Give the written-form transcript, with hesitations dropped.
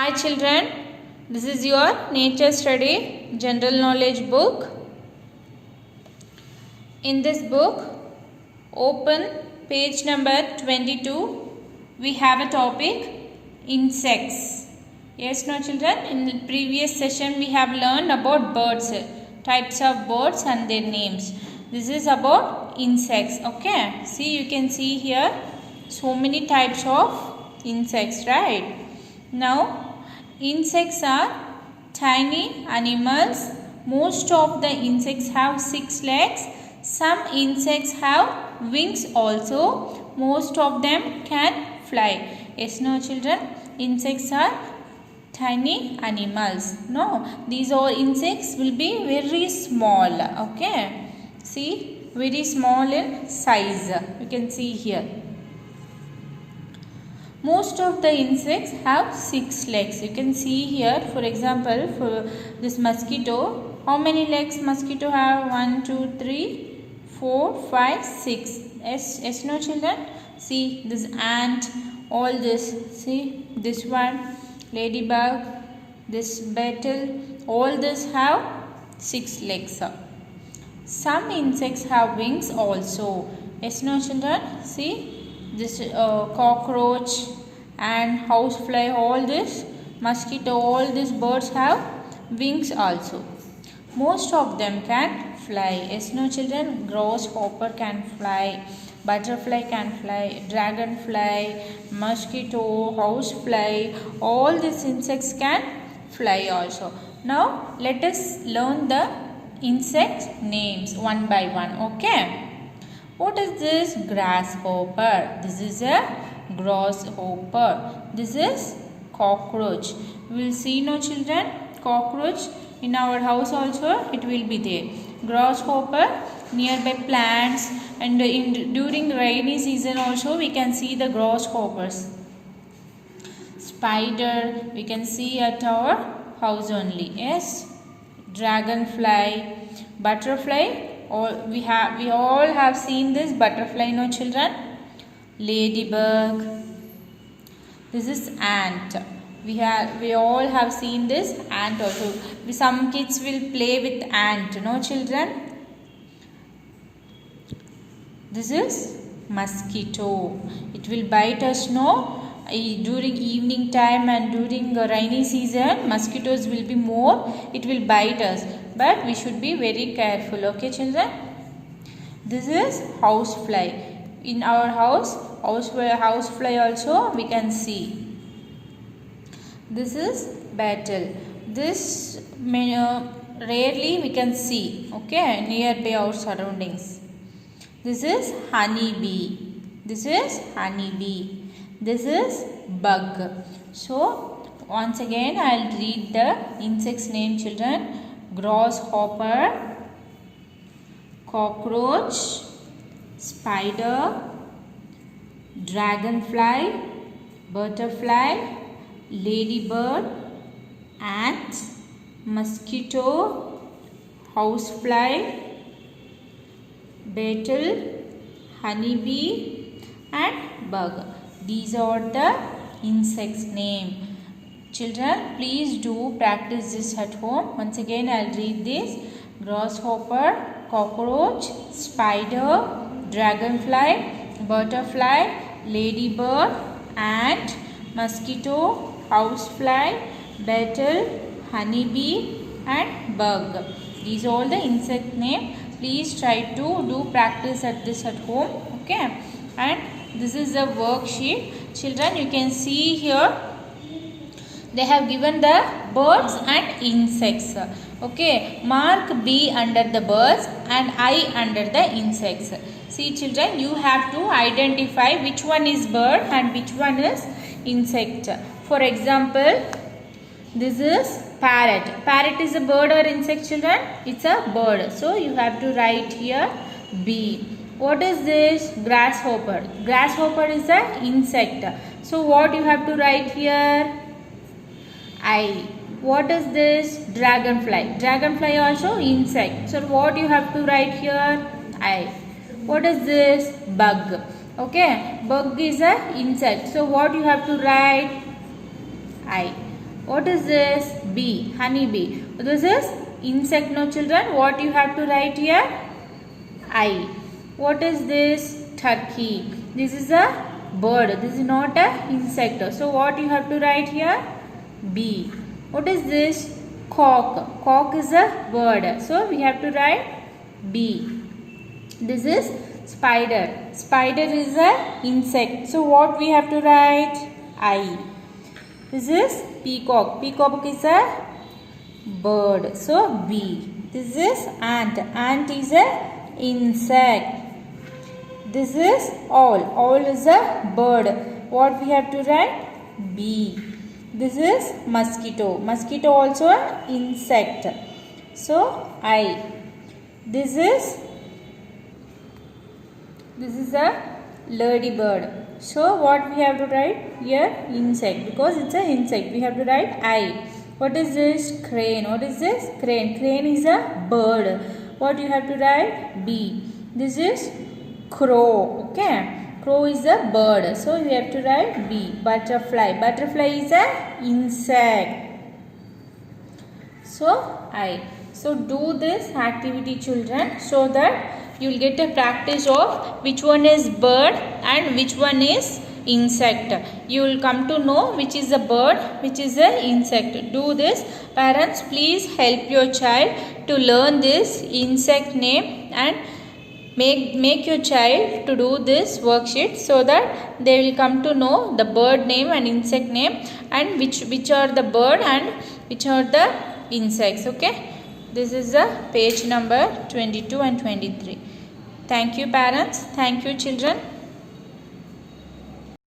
Hi children, this is your nature study general knowledge book. In this book, open page number 22. We have a topic insects. Yes, no children, in the previous session we have learned about birds, types of birds and their names. This is about insects. Okay, see, you can see here so many types of insects, right? Now, insects are tiny animals. Most of the insects have 6 legs. Some insects have wings also. Most of them can fly. Yes, no children, insects are tiny animals. No, these all insects will be very small. Okay, see, very small in size. You can see here. Most of the insects have 6 legs. You can see here, for example, for this mosquito, how many legs mosquito have? 1, 2, 3, 4, 5, 6. Yes, no children? See this ant, all this. See this one, ladybug, this beetle, all this have 6 legs. Some insects have wings also. Yes, no children? See this cockroach and housefly, all this mosquito, all these birds have wings also. Most of them can fly. Yes, no children? Grasshopper can fly, butterfly can fly, dragonfly, mosquito, housefly, all these insects can fly also. Now let us learn the insect names one by one. Okay. What is this? Grasshopper. This is a grasshopper. This is cockroach. We will see, no children, cockroach in our house also it will be there. Grasshopper nearby plants, and during rainy season also we can see the grasshoppers. Spider we can see at our house only. Yes. Dragonfly, butterfly. We all have seen this butterfly, no children? Ladybug. This is ant. We all have seen this ant also. Some kids will play with ant, no children? This is mosquito. It will bite us, no? During evening time and during rainy season, mosquitoes will be more. It will bite us. But we should be very careful. Okay, children? This is housefly. In our house, housefly also we can see. This is beetle. This rarely we can see. Okay, nearby our surroundings. This is honeybee. This is honeybee. This is bug. So, once again I will read the insects name, children. Grasshopper, cockroach, spider, dragonfly, butterfly, ladybird, ant, mosquito, housefly, beetle, honeybee and bug. These are the insects name. Children, please do practice this at home. Once again, I will read this. Grasshopper, cockroach, spider, dragonfly, butterfly, ladybird, ant, mosquito, housefly, beetle, honeybee and bug. These are all the insect name. Please try to do practice at this at home. Okay. And this is the worksheet. Children, you can see here they have given the birds and insects. Okay, mark B under the birds and I under the insects. See children, you have to identify which one is bird and which one is insect. For example, this is parrot. Parrot is a bird or insect, children? It's a bird. So you have to write here B. What is this? Grasshopper. Grasshopper is an insect. So what you have to write here? I. What is this? Dragonfly. Dragonfly also insect. So what you have to write here? I. What is this? Bug. Okay. Bug is a insect. So what you have to write? I. What is this? Bee, honey bee. This is insect, no children. What you have to write here? I. What is this? Turkey. This is a bird. This is not a insect. So what you have to write here? B. What is this? Cock. Cock is a bird. So we have to write B. This is spider. Spider is a insect. So what we have to write? I. This is peacock. Peacock is a bird. So B. This is ant. Ant is a insect. This is owl. Owl is a bird. What we have to write? B. This is mosquito. Mosquito also an insect. So I. This is a ladybird. So what we have to write here? Insect, because it's an insect. We have to write I. What is this? Crane. What is this? Crane. Crane is a bird. What you have to write? B. This is crow. Okay. Crow is a bird. So you have to write B. Butterfly. Butterfly is a insect. So I. So do this activity, children, so that you will get a practice of which one is bird and which one is insect. You will come to know which is a bird, which is a insect. Do this. Parents, please help your child to learn this insect name and make your child to do this worksheet, so that they will come to know the bird name and insect name and which are the bird and which are the insects. Okay. This is the page number 22 and 23. Thank you, parents. Thank you, children.